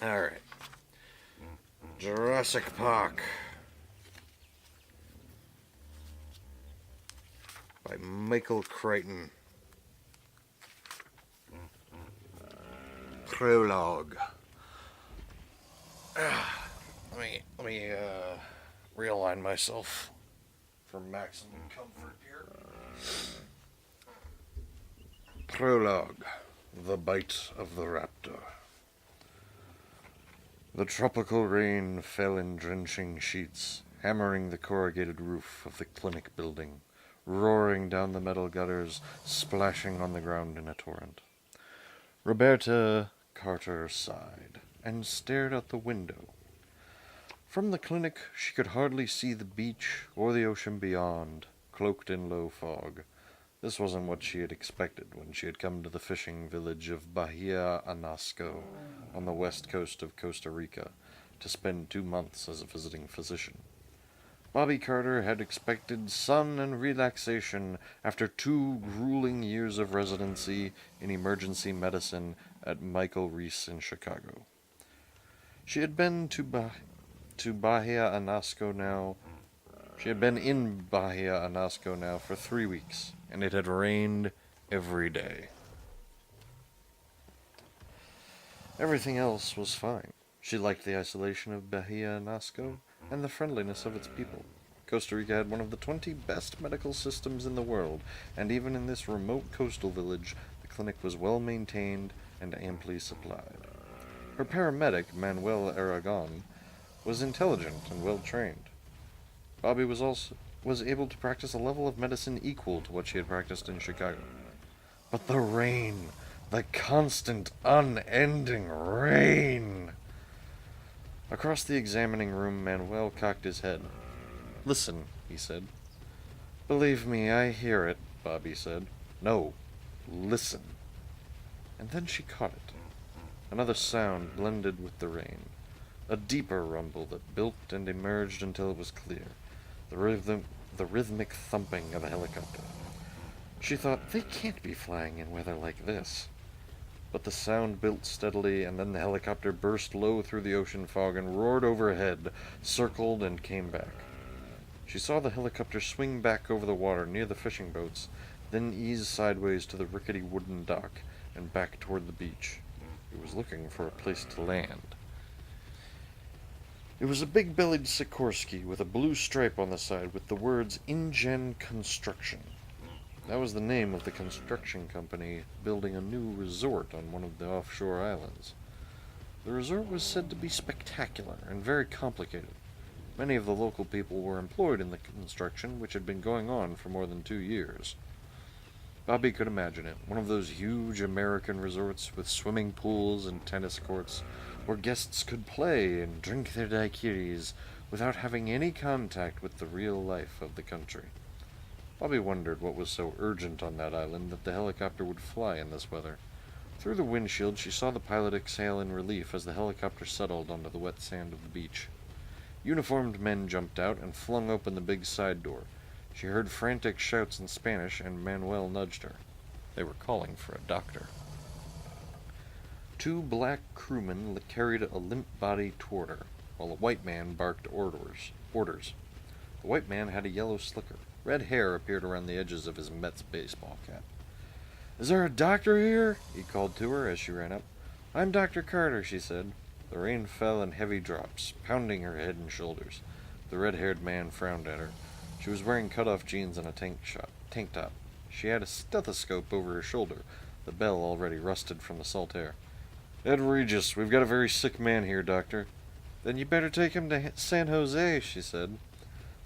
Alright. Jurassic Park. By Michael Crichton. Prologue. Let me realign myself for maximum comfort here. Prologue. The Bite of the Raptor. The tropical rain fell in drenching sheets, hammering the corrugated roof of the clinic building, roaring down the metal gutters, splashing on the ground in a torrent. Roberta Carter sighed and stared out the window. From the clinic she could hardly see the beach or the ocean beyond, cloaked in low fog. This wasn't what she had expected when she had come to the fishing village of Bahia Anasco on the west coast of Costa Rica to spend 2 months as a visiting physician. Bobby Carter had expected sun and relaxation after 2 grueling years of residency in emergency medicine at Michael Reese in Chicago. She had been to Bahia Anasco now. She had been in Bahia Anasco now for 3 weeks, and it had rained every day. Everything else was fine. She liked the isolation of Bahia Anasco and the friendliness of its people. Costa Rica had one of the 20 best medical systems in the world, and even in this remote coastal village, the clinic was well maintained and amply supplied. Her paramedic, Manuel Aragon, was intelligent and well trained. Bobby was able to practice a level of medicine equal to what she had practiced in Chicago. But the rain, the constant, unending rain! Across the examining room, Manuel cocked his head. "Listen," he said. "Believe me, I hear it," Bobby said. "No, listen." And then she caught it. Another sound blended with the rain. A deeper rumble that built and emerged until it was clear. The rhythmic thumping of a helicopter. She thought, they can't be flying in weather like this. But the sound built steadily, and then the helicopter burst low through the ocean fog and roared overhead, circled, and came back. She saw the helicopter swing back over the water near the fishing boats, then ease sideways to the rickety wooden dock, and back toward the beach. It was looking for a place to land. It was a big-bellied Sikorsky with a blue stripe on the side with the words InGen Construction. That was the name of the construction company building a new resort on one of the offshore islands. The resort was said to be spectacular and very complicated. Many of the local people were employed in the construction, which had been going on for more than 2 years. Bobby could imagine it, one of those huge American resorts with swimming pools and tennis courts, where guests could play and drink their daiquiris without having any contact with the real life of the country. Bobby wondered what was so urgent on that island that the helicopter would fly in this weather. Through the windshield she saw the pilot exhale in relief as the helicopter settled onto the wet sand of the beach. Uniformed men jumped out and flung open the big side door. She heard frantic shouts in Spanish, and Manuel nudged her. They were calling for a doctor. 2 black crewmen carried a limp body toward her, while a white man barked orders. The white man had a yellow slicker. Red hair appeared around the edges of his Mets baseball cap. "Is there a doctor here?" he called to her as she ran up. "I'm Dr. Carter," she said. The rain fell in heavy drops, pounding her head and shoulders. The red-haired man frowned at her. She was wearing cut-off jeans and a tank top. She had a stethoscope over her shoulder, the bell already rusted from the salt air. "Ed Regis, we've got a very sick man here, Doctor." "Then you better take him to San Jose," she said.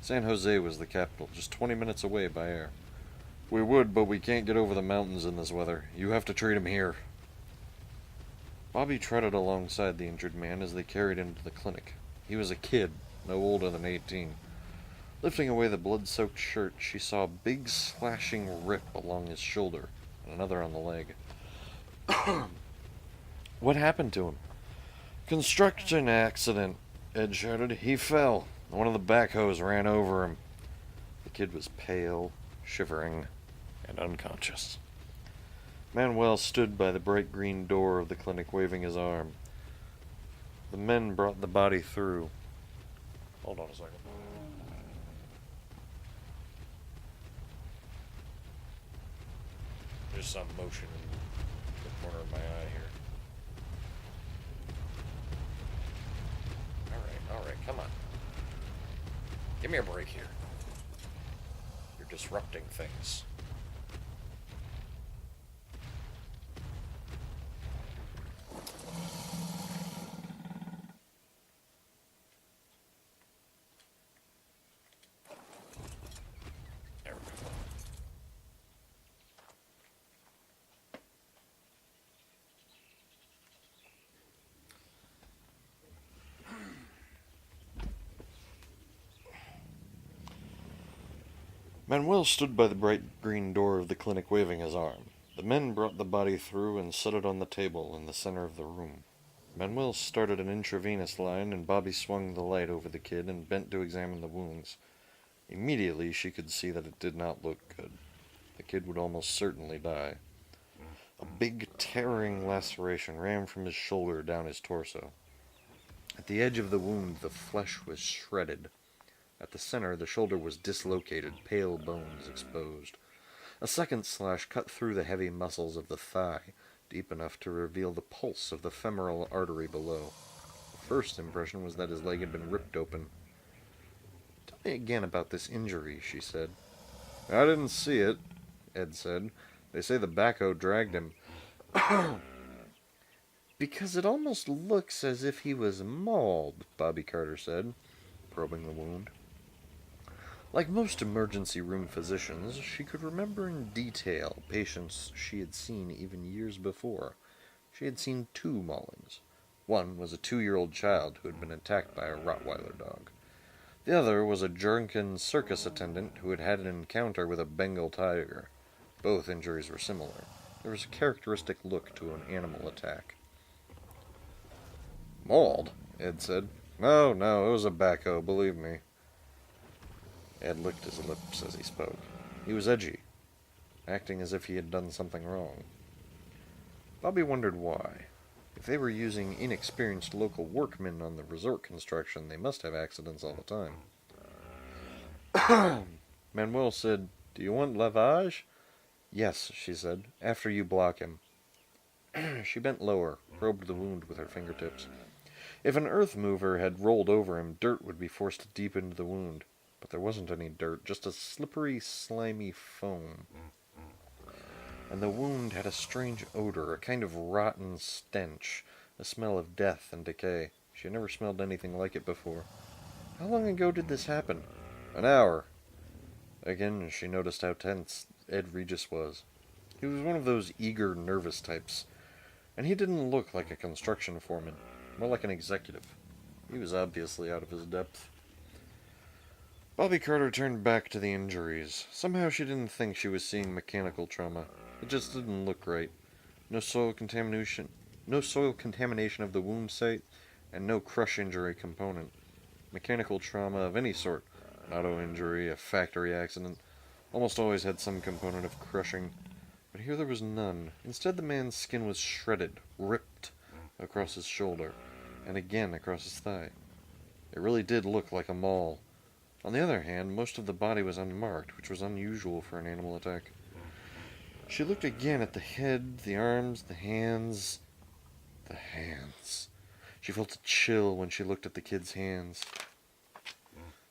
San Jose was the capital, just 20 minutes away by air. "We would, but we can't get over the mountains in this weather. You have to treat him here." Bobby trotted alongside the injured man as they carried him to the clinic. He was a kid, no older than 18. Lifting away the blood-soaked shirt, she saw a big slashing rip along his shoulder and another on the leg. "What happened to him?" "Construction accident," Ed shouted. "He fell. One of the backhoes ran over him." The kid was pale, shivering, and unconscious. Manuel stood by the bright green door of the clinic waving his arm. The men brought the body through. Hold on a second. There's some motion in the corner of my eye here. Alright, come on. Give me a break here. You're disrupting things. There we go. Manuel stood by the bright green door of the clinic waving his arm. The men brought the body through and set it on the table in the center of the room. Manuel started an intravenous line, and Bobby swung the light over the kid and bent to examine the wounds. Immediately she could see that it did not look good. The kid would almost certainly die. A big, tearing laceration ran from his shoulder down his torso. At the edge of the wound, the flesh was shredded. At the center, the shoulder was dislocated, pale bones exposed. A second slash cut through the heavy muscles of the thigh, deep enough to reveal the pulse of the femoral artery below. The first impression was that his leg had been ripped open. "Tell me again about this injury," she said. "I didn't see it," Ed said. "They say the backhoe dragged him." "Because it almost looks as if he was mauled," Bobby Carter said, probing the wound. Like most emergency room physicians, she could remember in detail patients she had seen even years before. She had seen 2 maulings. One was a 2-year-old child who had been attacked by a Rottweiler dog. The other was a drunken circus attendant who had had an encounter with a Bengal tiger. Both injuries were similar. There was a characteristic look to an animal attack. "Mauled?" Ed said. No, it was a backhoe, believe me." Ed licked his lips as he spoke. He was edgy, acting as if he had done something wrong. Bobby wondered why. If they were using inexperienced local workmen on the resort construction, they must have accidents all the time. Manuel said, "Do you want lavage?" "Yes," she said, "after you block him." She bent lower, probed the wound with her fingertips. If an earth mover had rolled over him, dirt would be forced deep into the wound. But there wasn't any dirt, just a slippery, slimy foam. And the wound had a strange odor, a kind of rotten stench, a smell of death and decay. She had never smelled anything like it before. "How long ago did this happen?" "An hour." Again, she noticed how tense Ed Regis was. He was one of those eager, nervous types. And he didn't look like a construction foreman, more like an executive. He was obviously out of his depth. Bobby Carter turned back to the injuries. Somehow she didn't think she was seeing mechanical trauma. It just didn't look right. No soil contamination of the wound site, and no crush injury component. Mechanical trauma of any sort, an auto injury, a factory accident, almost always had some component of crushing. But here there was none. Instead, the man's skin was shredded, ripped across his shoulder, and again across his thigh. It really did look like a maul. On the other hand, most of the body was unmarked, which was unusual for an animal attack. She looked again at the head, the arms, the hands. The hands. She felt a chill when she looked at the kid's hands.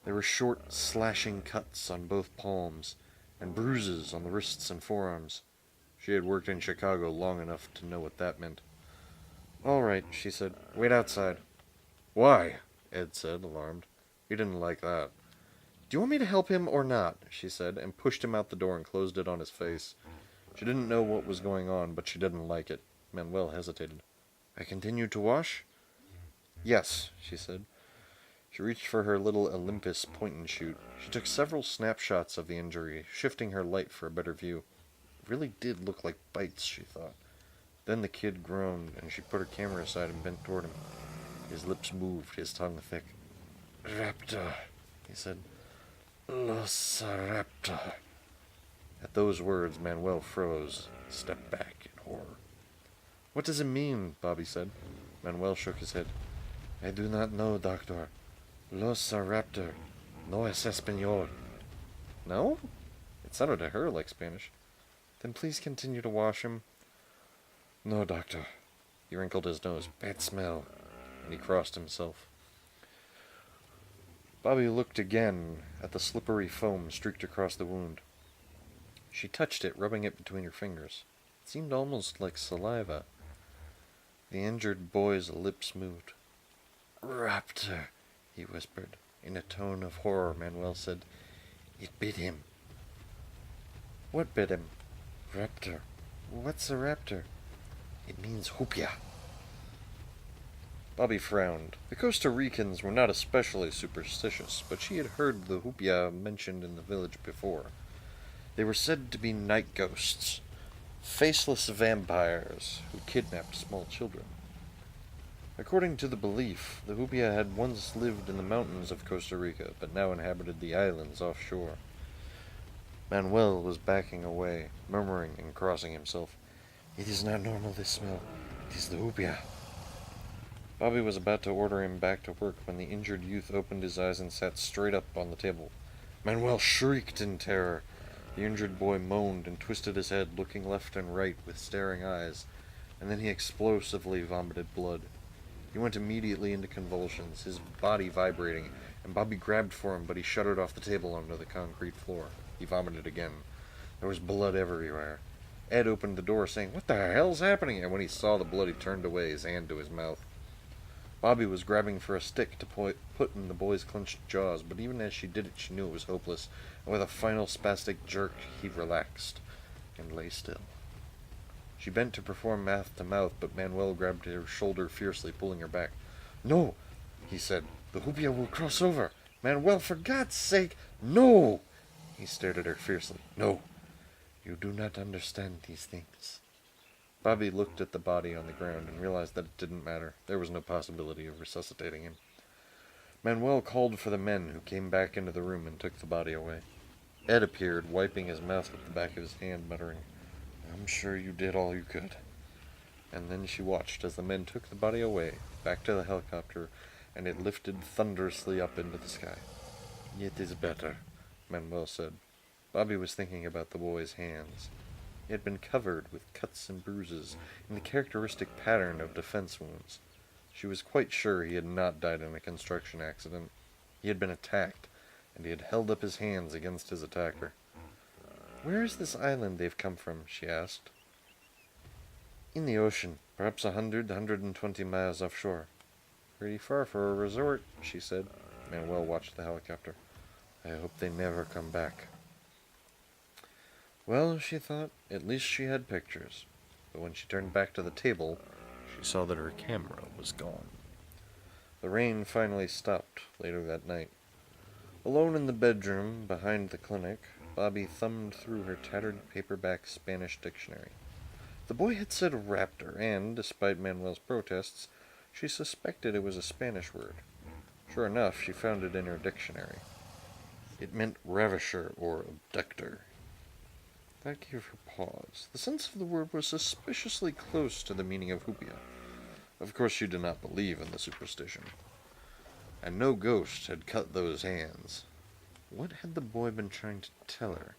There were short, slashing cuts on both palms, and bruises on the wrists and forearms. She had worked in Chicago long enough to know what that meant. "All right," she said. "Wait outside." "Why?" Ed said, alarmed. He didn't like that. "Do you want me to help him or not?" she said, and pushed him out the door and closed it on his face. She didn't know what was going on, but she didn't like it. Manuel hesitated. "I continue to wash?" "Yes," she said. She reached for her little Olympus point-and-shoot. She took several snapshots of the injury, shifting her light for a better view. It really did look like bites, she thought. Then the kid groaned, and she put her camera aside and bent toward him. His lips moved, his tongue thick. "Raptor," he said. "Los raptor." At those words, Manuel froze, stepped back in horror. "What does it mean?" Bobby said. Manuel shook his head. I do not know, Doctor. Los a raptor. No es español. No? It sounded to her like Spanish. Then please continue to wash him. No, Doctor. He wrinkled his nose. Bad smell. And he crossed himself. Bobby looked again at the slippery foam streaked across the wound. She touched it, rubbing it between her fingers. It seemed almost like saliva. The injured boy's lips moved. Raptor, he whispered. In a tone of horror, Manuel said, It bit him. What bit him? Raptor. What's a raptor? It means hoopia. Bobby frowned. The Costa Ricans were not especially superstitious, but she had heard the hoopia mentioned in the village before. They were said to be night ghosts, faceless vampires who kidnapped small children. According to the belief, the hoopia had once lived in the mountains of Costa Rica, but now inhabited the islands offshore. Manuel was backing away, murmuring and crossing himself. It is not normal, this smell. It is the hoopia. Bobby was about to order him back to work when the injured youth opened his eyes and sat straight up on the table. Manuel shrieked in terror. The injured boy moaned and twisted his head, looking left and right with staring eyes, and then he explosively vomited blood. He went immediately into convulsions, his body vibrating, and Bobby grabbed for him, but he shuddered off the table onto the concrete floor. He vomited again. There was blood everywhere. Ed opened the door, saying, What the hell's happening? And when he saw the blood, he turned away, his hand to his mouth. Bobby was grabbing for a stick to put in the boy's clenched jaws, but even as she did it, she knew it was hopeless, and with a final spastic jerk, he relaxed and lay still. She bent to perform mouth to mouth, but Manuel grabbed her shoulder fiercely, pulling her back. No, he said. The hoopia will cross over. Manuel, for God's sake, no! He stared at her fiercely. No, you do not understand these things. Bobby looked at the body on the ground and realized that it didn't matter. There was no possibility of resuscitating him. Manuel called for the men, who came back into the room and took the body away. Ed appeared, wiping his mouth with the back of his hand, muttering, I'm sure you did all you could. And then she watched as the men took the body away, back to the helicopter, and it lifted thunderously up into the sky. It is better, Manuel said. Bobby was thinking about the boy's hands. He had been covered with cuts and bruises in the characteristic pattern of defense wounds. She was quite sure he had not died in a construction accident. He had been attacked, and he had held up his hands against his attacker. Where is this island they've come from? She asked. In the ocean, perhaps 120 miles offshore. Pretty far for a resort, she said. Manuel watched the helicopter. I hope they never come back. Well, she thought, at least she had pictures. But when she turned back to the table, she saw that her camera was gone. The rain finally stopped later that night. Alone in the bedroom behind the clinic, Bobby thumbed through her tattered paperback Spanish dictionary. The boy had said raptor, and, despite Manuel's protests, she suspected it was a Spanish word. Sure enough, she found it in her dictionary. It meant ravisher or abductor. That gave her pause. The sense of the word was suspiciously close to the meaning of hoopia. Of course she did not believe in the superstition. And no ghost had cut those hands. What had the boy been trying to tell her?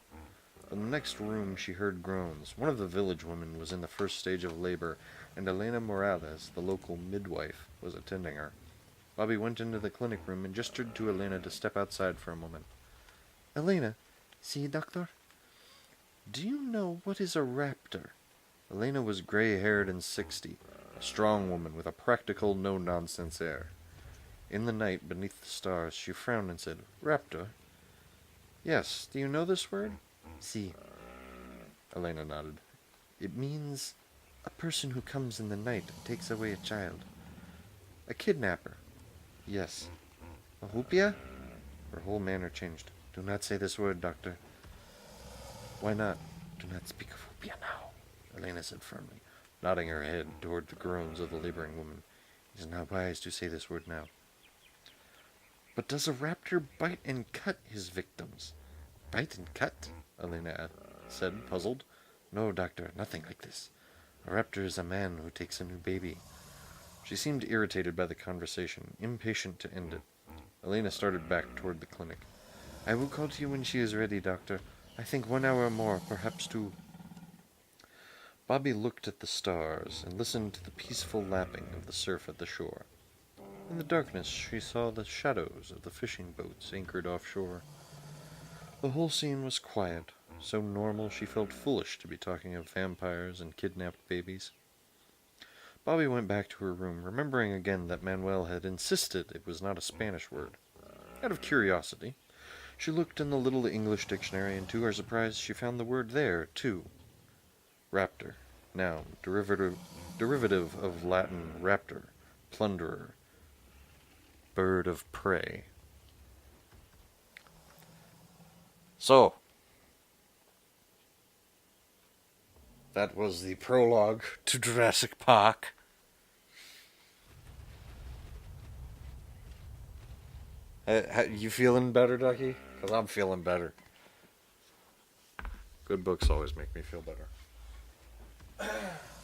In the next room she heard groans. One of the village women was in the first stage of labor, and Elena Morales, the local midwife, was attending her. Bobby went into the clinic room and gestured to Elena to step outside for a moment. Elena, see, doctor? Do you know what is a raptor? Elena was gray-haired and 60, a strong woman with a practical, no-nonsense air. In the night, beneath the stars, she frowned and said, Raptor? Yes, do you know this word? Si. Elena nodded. It means a person who comes in the night and takes away a child. A kidnapper. Yes. A hoopia? Her whole manner changed. Do not say this word, doctor. Why not? Do not speak of hoopia now, Elena said firmly, nodding her head toward the groans of the laboring woman. It is not wise to say this word now. But does a raptor bite and cut his victims? Bite and cut? Elena said, puzzled. No, doctor, nothing like this. A raptor is a man who takes a new baby. She seemed irritated by the conversation, impatient to end it. Elena started back toward the clinic. I will call to you when she is ready, Doctor. I think 1 hour more, perhaps 2. Bobby looked at the stars and listened to the peaceful lapping of the surf at the shore. In the darkness she saw the shadows of the fishing boats anchored offshore. The whole scene was quiet, so normal she felt foolish to be talking of vampires and kidnapped babies. Bobby went back to her room, remembering again that Manuel had insisted it was not a Spanish word. Out of curiosity, she looked in the little English dictionary, and to her surprise she found the word there, too. Raptor, noun, derivative of Latin raptor, plunderer, bird of prey. So, that was the prologue to Jurassic Park. You feeling better, Ducky? Because I'm feeling better. Good books always make me feel better.